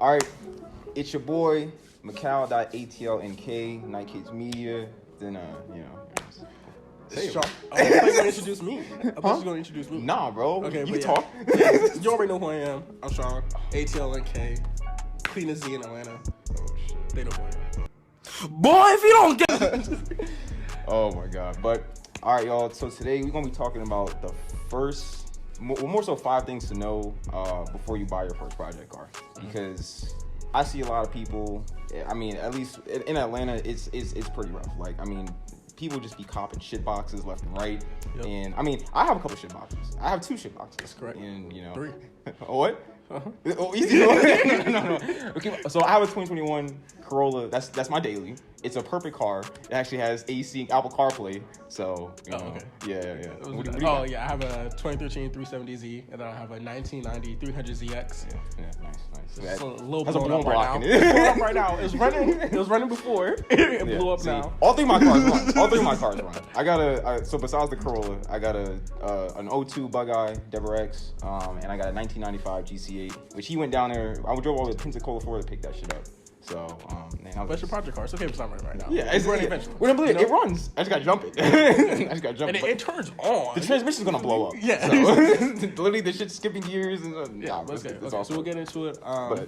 All right, it's your boy Macau.atlnk, Night Kids Media. Then Sharp. Oh, I thought you were going to introduce me. I thought you were going to introduce me. Nah, bro. Okay, you but can talk. You already know who I am. I'm Sean. ATLNK. Cleanest Z in Atlanta. Oh, shit. They know who I am. Boy, if you don't get Oh, my God. But, all right, y'all. So today we're going to be talking about the first, more so 5 things to know before you buy your first project car. Because I see a lot of people, I mean, at least in Atlanta, it's pretty rough. Like, I mean, people just be copping shit boxes left and right. Yep. And, I mean, I have a couple shit boxes. I have 2 shit boxes. That's correct. And, 3. What? Uh-huh. Oh, easy. No. Okay, so I have a 2021 Corolla. That's my daily. It's a perfect car. It actually has AC, Apple CarPlay. So, you know, okay. Yeah. What do you I got? have a 2013 370Z, and then I have a 1990 300ZX. Yeah, nice. It's a little has a blown up right block now. in it. It's blown up right now. It was running before. It blew up See, now. All 3 of my cars run. All 3 of my cars run. I got so besides the Corolla, I got an 02 Bug-Eye Deborah X, and I got a 1995 GC8, which he went down there. I drove all the way to Pensacola, Florida to pick that shit up. So, man, But your project car, it's okay if it's not running right now. Yeah, it's running eventually. Well, believe it runs. I just got to jump it. And it turns on. The transmission's going to blow up. Yeah. So, literally, the shit's skipping gears. And, Yeah, let's get it. Okay, so we'll get into it.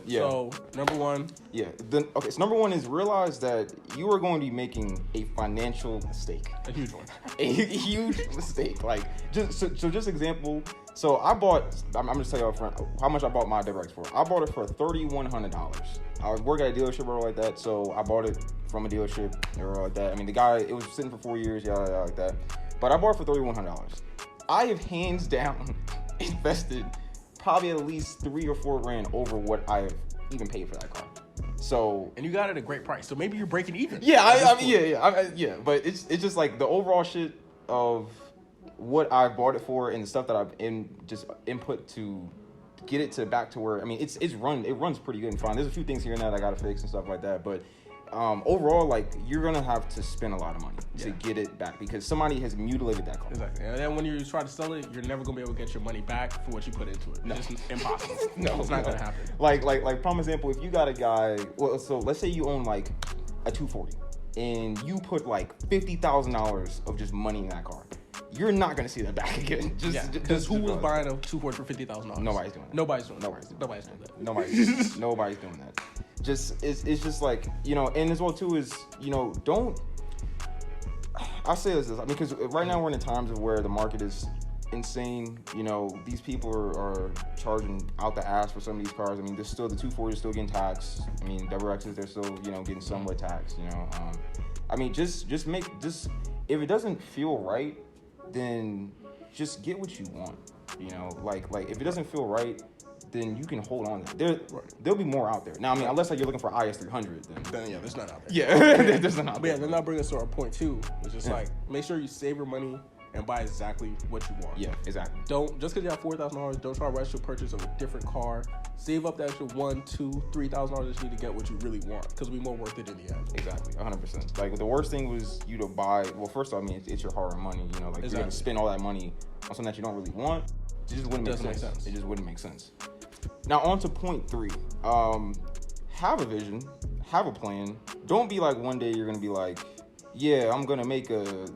yeah. So, number 1. Yeah. So number 1 is realize that you are going to be making a financial mistake. A huge one. A huge mistake. Like, just example. So I bought, I'm just telling you up front how much I bought my Deborah X for. I bought it for $3,100. I work at a dealership or like that, so I bought it from a dealership or like that. I mean, the guy, it was sitting for 4 years, yada, like that. But I bought it for $3,100. I have hands down invested probably at least $3 or $4 grand over what I have even paid for that car. So, and you got it at a great price, so maybe you're breaking even. Yeah, yeah. But it's just like the overall shit of what I bought it for and the stuff that I've just input to get it to back to where, I mean, it runs pretty good and fine. There's a few things here and there that I gotta fix and stuff like that, but overall, like, you're gonna have to spend a lot of money to get it back because somebody has mutilated that car. Exactly. And then when you try to sell it, you're never gonna be able to get your money back for what you put into it. No. It's just impossible. It's not gonna happen. Like prime example, if you got a guy, well, so let's say you own like a 240 and you put like $50,000 of just money in that car. You're not gonna see that back again. Because who was buying a 240 for $50,000? Nobody's doing that. Nobody's doing that. Nobody's doing that. It's just like, you know, and as well too is, you know, don't. I say this, I mean, because right now we're in the times of where the market is insane. You know, these people are charging out the ass for some of these cars. I mean, there's still the 240 is still getting taxed. I mean, Deborah X's, they're still, you know, getting somewhat taxed. You know, I mean, just if it doesn't feel right, then just get what you want. You know, like if it doesn't feel right, then you can hold on. There'll be more out there. Now, I mean, unless like you're looking for IS300, then yeah, there's not out there. Yeah, there's not out there. But yeah, then that brings us to our point 2, which is like, make sure you save your money and buy exactly what you want. Yeah, exactly. Don't, just because you have $4,000, don't try to rush your purchase of a different car. Save up that extra $1,000, $2,000, $3,000 that you need to get what you really want, because it'll be more worth it in the end. Exactly, 100%. Like, the worst thing was you to buy. Well, first off, I mean, it's your hard money. You know, like you're gonna spend all that money on something that you don't really want. It just wouldn't make sense. It just wouldn't make sense. Now, on to point 3. Have a vision, have a plan. Don't be like one day you're gonna be like, yeah, I'm gonna make a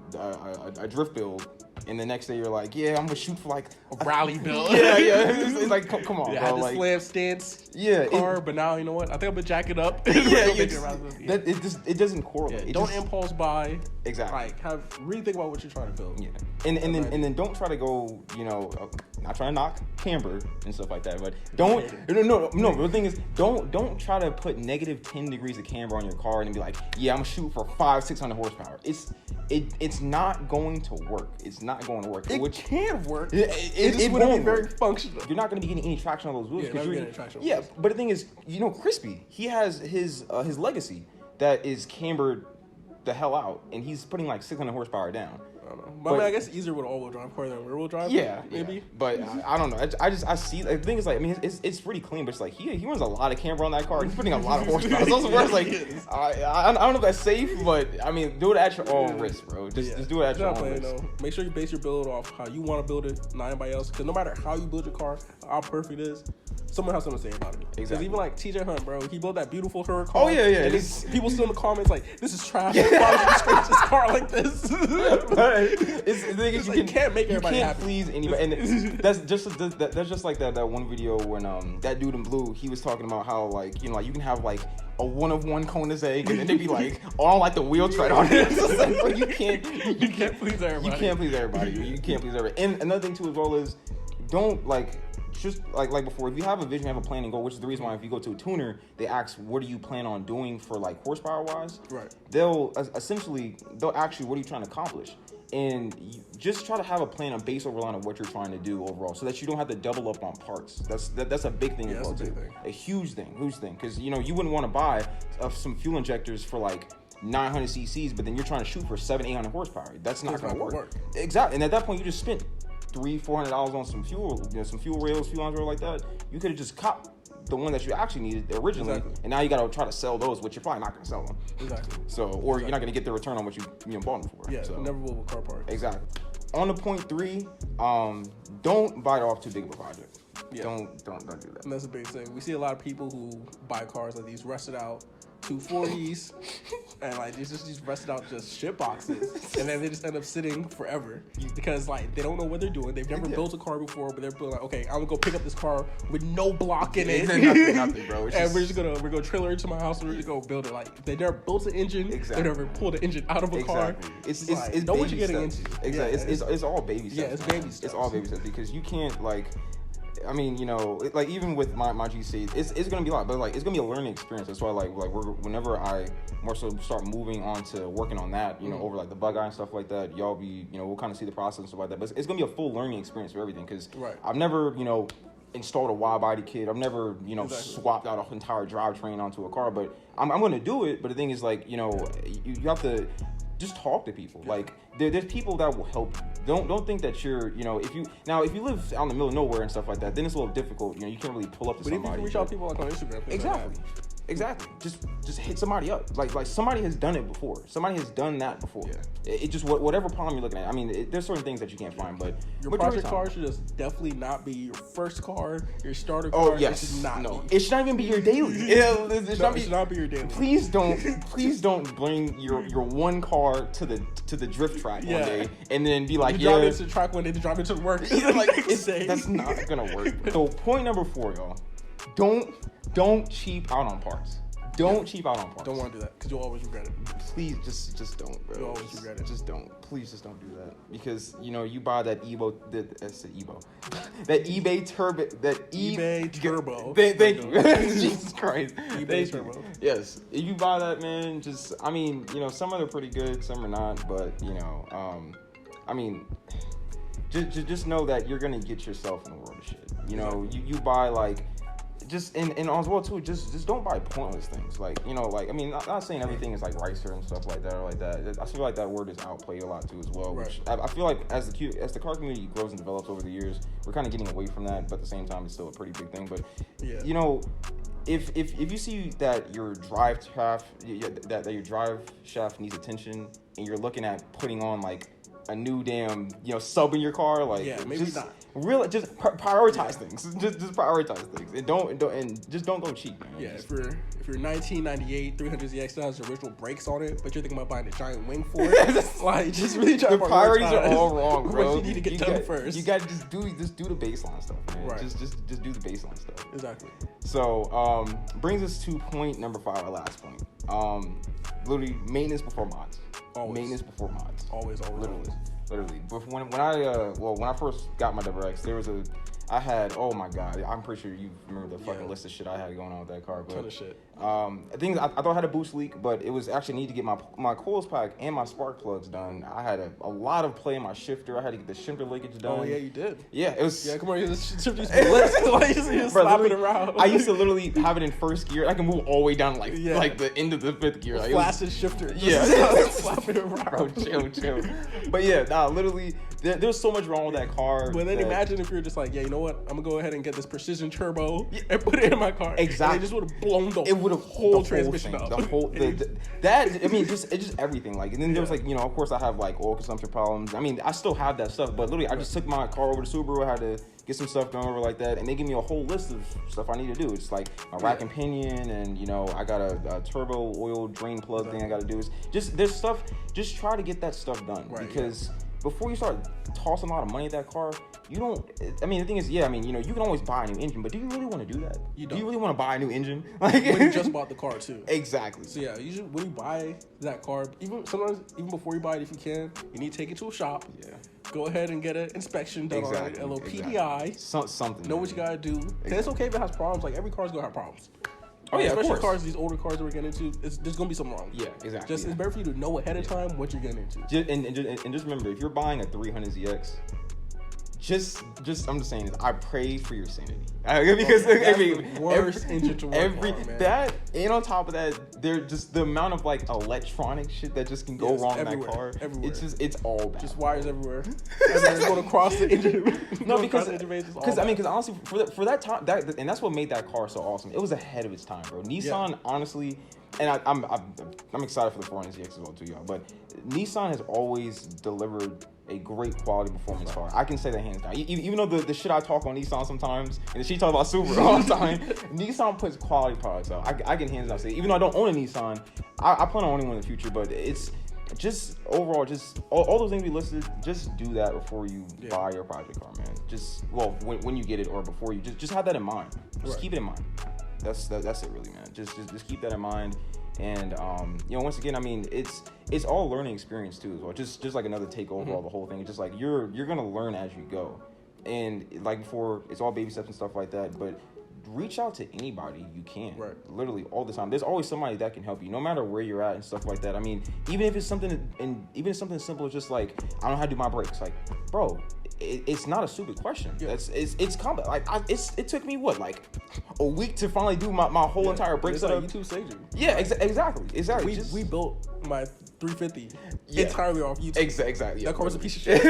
drift build, and the next day you're like, yeah, I'm gonna shoot for like a rally build. yeah. It's like, come on, yeah, bro. I had like, the slam stance car, but now you know what? I think I'm gonna jack it up. It doesn't correlate. Yeah, don't impulse buy. Exactly. Like, really think about what you're trying to build. Yeah, and then don't try to go, you know, not trying to knock camber and stuff like that, but no. But the thing is, don't try to put negative 10 degrees of camber on your car and be like, yeah, I'm gonna shoot for 500-600 horsepower. It's not going to work. It's not going to work. It can work. It won't be very functional. You're not going to be getting any traction on those wheels. Yeah, but the thing is, you know, Crispy, he has his Legacy that is cambered the hell out, and he's putting like 600 horsepower down. I don't know. But I mean, I guess easier with all-wheel drive car than rear-wheel drive. Yeah, maybe. Yeah. But I don't know. I see. The thing is, like, I mean, it's pretty clean, but it's like he runs a lot of camber on that car. He's putting a lot of horsepower. It's also where it's like I don't know if that's safe, but I mean, do it at your own risk, bro. Just do it at your own risk. Though. Make sure you base your build off how you want to build it, not anybody else. Because no matter how you build your car, how perfect it is, someone has something to say about it. Because even like TJ Hunt, bro, he built that beautiful her car. Oh yeah. And people still in the comments like, this is trash. Why would you scratch this car like this? The thing is, you can't make everybody happy. Please anybody, and that's just like that one video when that dude in blue, he was talking about how like you can have like a 1-of-1 Koenigsegg and then they'd be like all like the wheel tread on it. Like, bro, you can't please everybody. You can't please everybody. You can't please everybody. And another thing too as well is don't like. Just like before, if you have a vision, you have a plan and goal, which is the reason why if you go to a tuner, they ask, what do you plan on doing for like horsepower wise? Right. They'll ask you, what are you trying to accomplish? And you just try to have a plan, a base overline of what you're trying to do overall, so that you don't have to double up on parts. That's a big thing as well too. A huge thing, because you wouldn't want to buy some fuel injectors for like 900 cc's, but then you're trying to shoot for 700-800 horsepower. That's not going to work. Exactly. And at that point, you just spent $300-400 on some fuel, some fuel rails, fuel lines, or like that. You could have just copped the one that you actually needed originally, and now you got to try to sell those, which you're probably not going to sell them. Exactly. So, or you're not going to get the return on what you bought them for. Yeah, so. Never will with car parts. Exactly. On to point 3, don't bite off too big of a project. Yeah. Don't do that. And that's a big thing. We see a lot of people who buy cars like these rusted out 240s and like these rusted out just shit boxes, and then they just end up sitting forever because like they don't know what they're doing. They've never built a car before, but they're like, okay, I'm gonna go pick up this car with no block in it. Nothing, bro. And we're gonna trailer it to my house and we're just gonna build it. Like they never built an engine. Exactly. They never pulled an engine out of a car. It's know what you're getting into. Exactly. Yeah, it's all baby steps. Yeah, it's baby steps. It's all baby steps because you can't like. I mean, like even with my GC, it's gonna be a lot, but like it's gonna be a learning experience. That's why whenever I more so start moving on to working on that, over like the bug eye and stuff like that, y'all be, we'll kind of see the process and stuff like that. But it's gonna be a full learning experience for everything because I've never, installed a wide body kit. I've never, swapped out an entire drivetrain onto a car, but I'm gonna do it. But the thing is, like, you have to just talk to people. Like there's people that will help you. Don't think that you're, if you live out in the middle of nowhere and stuff like that, then it's a little difficult. You can't really pull up to somebody. But if you can reach out to people like on Instagram, exactly. Just hit somebody up. Like somebody has done it before. Somebody has done that before. Yeah. It just whatever problem you're looking at. I mean, there's certain things that you can't find, but your project car should just definitely not be your first car, your starter car. Oh yes, it should not even be your daily. It should not be your daily. Please don't bring your one car to the drift track one day and then be like, drive into the track one day to drive into work. That's not gonna work. So point number 4, y'all, don't cheap out on parts. Don't cheap out on parts. Don't want to do that because you'll always regret it. Please, just don't, bro. You'll always regret it. Just don't. Please, just don't do that because you buy that that eBay Turbo, eBay Turbo. Thank you, Jesus Christ. eBay Turbo. Yes, if you buy that, man, some of them are pretty good, some are not, but just know that you're gonna get yourself in a world of shit. You buy like. And as well too, just don't buy pointless things. Not saying everything is like Ricer and stuff like that or like that. I feel like that word is outplayed a lot too as well. Right. Which I feel like as the car community grows and develops over the years, we're kind of getting away from that. But at the same time, it's still a pretty big thing. But if you see that your drive shaft needs attention, and you're looking at putting on like a new damn sub in your car, like maybe not. Really, just prioritize things. Just prioritize things, and don't go cheap, man. Yeah, if you're 1998 300ZX that has original brakes on it, but you're thinking about buying a giant wing for it, like just really try to the priorities are all wrong, bro. What you need to get done first. You got to just do the baseline stuff, man. Right. Just do the baseline stuff. Exactly. So brings us to point number 5, our last point. Literally maintenance before mods. Always. Maintenance before mods. Always. Literally. But when I first got my Double X, there was I had, oh my god, I'm pretty sure you remember the fucking Yeah. list of shit I had going on with that car. But Ton of shit. I thought I had a boost leak, but it was actually need to get my coils pack and my spark plugs done. I had a lot of play in my shifter. I had to get the shifter linkage done. Oh yeah, you did. Yeah, it was. Yeah, come on, this shit used to be lit. Like, you just Bro, slap it literally, around. I used to literally have it in first gear. I can move all the way down to Yeah. like the end of the fifth gear. Like, it was- Flaccid shifter. Yeah. Just slap it around. bro, chill. But yeah, literally, there's so much wrong with that car. But then that- imagine if you're just like, yeah, you know what? I'm gonna go ahead and get this precision turbo and put it in my car. Exactly. And it just would have blown the it would have whole transmission thing, up. the whole that. I mean, just everything. Like, and then there was like, of course, I have like oil consumption problems. I mean, I still have that stuff, but literally, I just took my car over to Subaru. I had to get some stuff done over like that, and they give me a whole list of stuff I need to do. It's like a rack and pinion, and I got a turbo oil drain plug thing I got to do. It's just there's stuff. Just try to get that stuff done because before you start tossing a lot of money at that car, you don't. I mean, the thing is, you can always buy a new engine, but do you really want to do that? You Do don't. you really want to buy a new engine? Like When you just bought the car too. Exactly. So yeah, usually when you buy that car, even before you buy it, if you can, you need to take it to a shop. Yeah. Go ahead and get an inspection done on it, a little PDI. Something. Know what you gotta do. And it's okay if it has problems. Like every car's gonna have problems. Oh yeah, especially of course. cars, these older cars that we're getting into, there's gonna be something wrong. Yeah, exactly. It's better for you to know ahead of time what you're getting into. And just remember, if you're buying a 300 ZX, I'm just saying this. I pray for your sanity because That's the worst engine to work on, man. That and on top of that, they're just the amount of like electronic shit that just can go wrong in that car. Everywhere. It's all bad. Just wires everywhere. Everywhere going across the engine. No, going across because the engine bay, just all bad. because honestly, for that time, and that's what made that car so awesome. It was ahead of its time, bro. Nissan, honestly, and I'm excited for the 400 ZX as well too, y'all. But Nissan has always delivered a great quality performance car. I can say that hands down. Even though the shit I talk on Nissan sometimes, and the shit talk about Subaru all the time, Nissan puts quality products out. I can hands down say, even though I don't own a Nissan, I plan on owning one in the future. But it's just overall, just all those things we listed. Just do that before you buy your project car, man. When you get it or before you just have that in mind. Just keep it in mind. That's it, really, man. Just keep that in mind. And once again, I mean, it's all learning experience too as well. Just like another takeover of the whole thing. It's just like you're gonna learn as you go, and like before, it's all baby steps and stuff like that. But reach out to anybody you can, literally all the time. There's always somebody that can help you, no matter where you're at and stuff like that. I mean, even if it's something simple as just like I don't know how to do my brakes, like, bro. It's not a stupid question. Yeah. It's common. Like it took me like a week to finally do my whole entire brake setup. Like YouTube saved you. Yeah, exactly. We built my 350 entirely off YouTube. Exactly. That car was a piece of shit.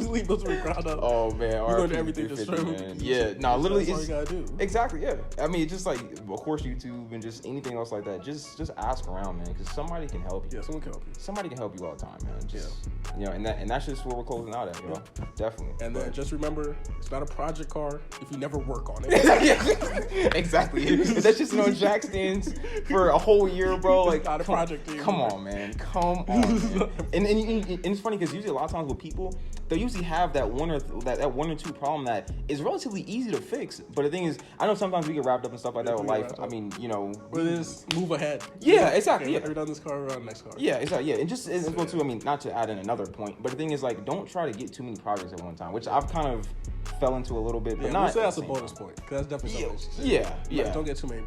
we built it from the ground up. Oh man, we learned everything just from. Yeah, no, literally, that's all you gotta do. Exactly. Yeah, I mean, just like of course YouTube and just anything else like that. Just ask around, man, because somebody can help you. Yeah, someone can help you. Somebody can help you all the time, man. And that's just what we're closing out at, yo. Yeah. Definitely. And then just remember, it's not a project car if you never work on it. Exactly. That's just jack stands for a whole year, bro. Like, not a project. Come on, man. Come on, man. And it's funny because usually a lot of times with people, they'll usually have that one or two problem that is relatively easy to fix. But the thing is, I know sometimes we get wrapped up and stuff like that with life. I mean, we just move ahead. Yeah, exactly. Okay, we're done this car, we're on the next car. Yeah, exactly. Yeah, and just as well too. I mean, not to add in another point, but the thing is, like, don't try to get too many projects at one time, which I've kind of fell into a little bit. But not. We'll say that's a bonus point because that's definitely something. Yeah. Don't get too many.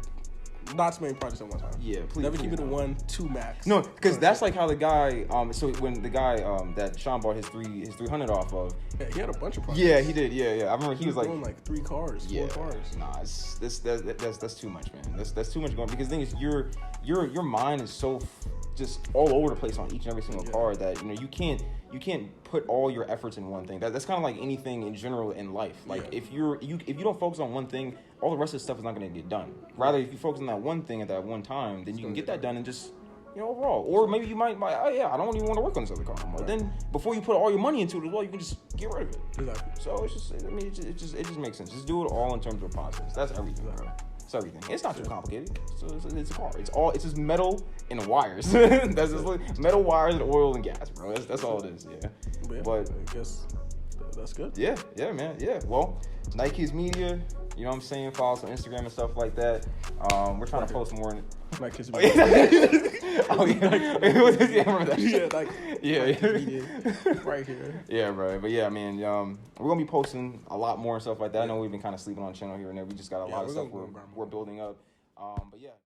Not too many projects at one time. Yeah, please. Never keep it to 1, 2 max. No, because that's like how the guy. So when the guy that Sean bought his 300 off of. Yeah, he had a bunch of projects. Yeah, he did. Yeah. I remember he was like doing like 3 cars, 4 cars. Nah, that's too much, man. That's too much going. Because the thing is, your mind is so just all over the place on each and every single car that you can't put all your efforts in one thing. That's kind of like anything in general in life. Like if you don't focus on one thing, all the rest of the stuff is not going to get done. Rather, if you focus on that one thing at that one time, then you can get that done and just overall. Or maybe you might I don't even want to work on this other car anymore. Right. Then before you put all your money into it as well, you can just get rid of it. Exactly. So it's just it just makes sense. Just do it all in terms of process. That's everything, bro. It's everything. It's not too complicated. So it's a car. It's just metal and wires. That's just metal wires and oil and gas, bro. That's all it is. Yeah. But I guess that's good. Yeah, man. Yeah. Well, Nike's Media. You know what I'm saying? Follow us on Instagram and stuff like that. We're trying to post more. Like kiss Oh me. yeah, oh, yeah. Yeah, I remember that Yeah, shit. like right here. Yeah, bro. But yeah, man, we're gonna be posting a lot more and stuff like that. I know we've been kind of sleeping on the channel here and there. We just got a lot of we're stuff gonna go we're building up. But yeah.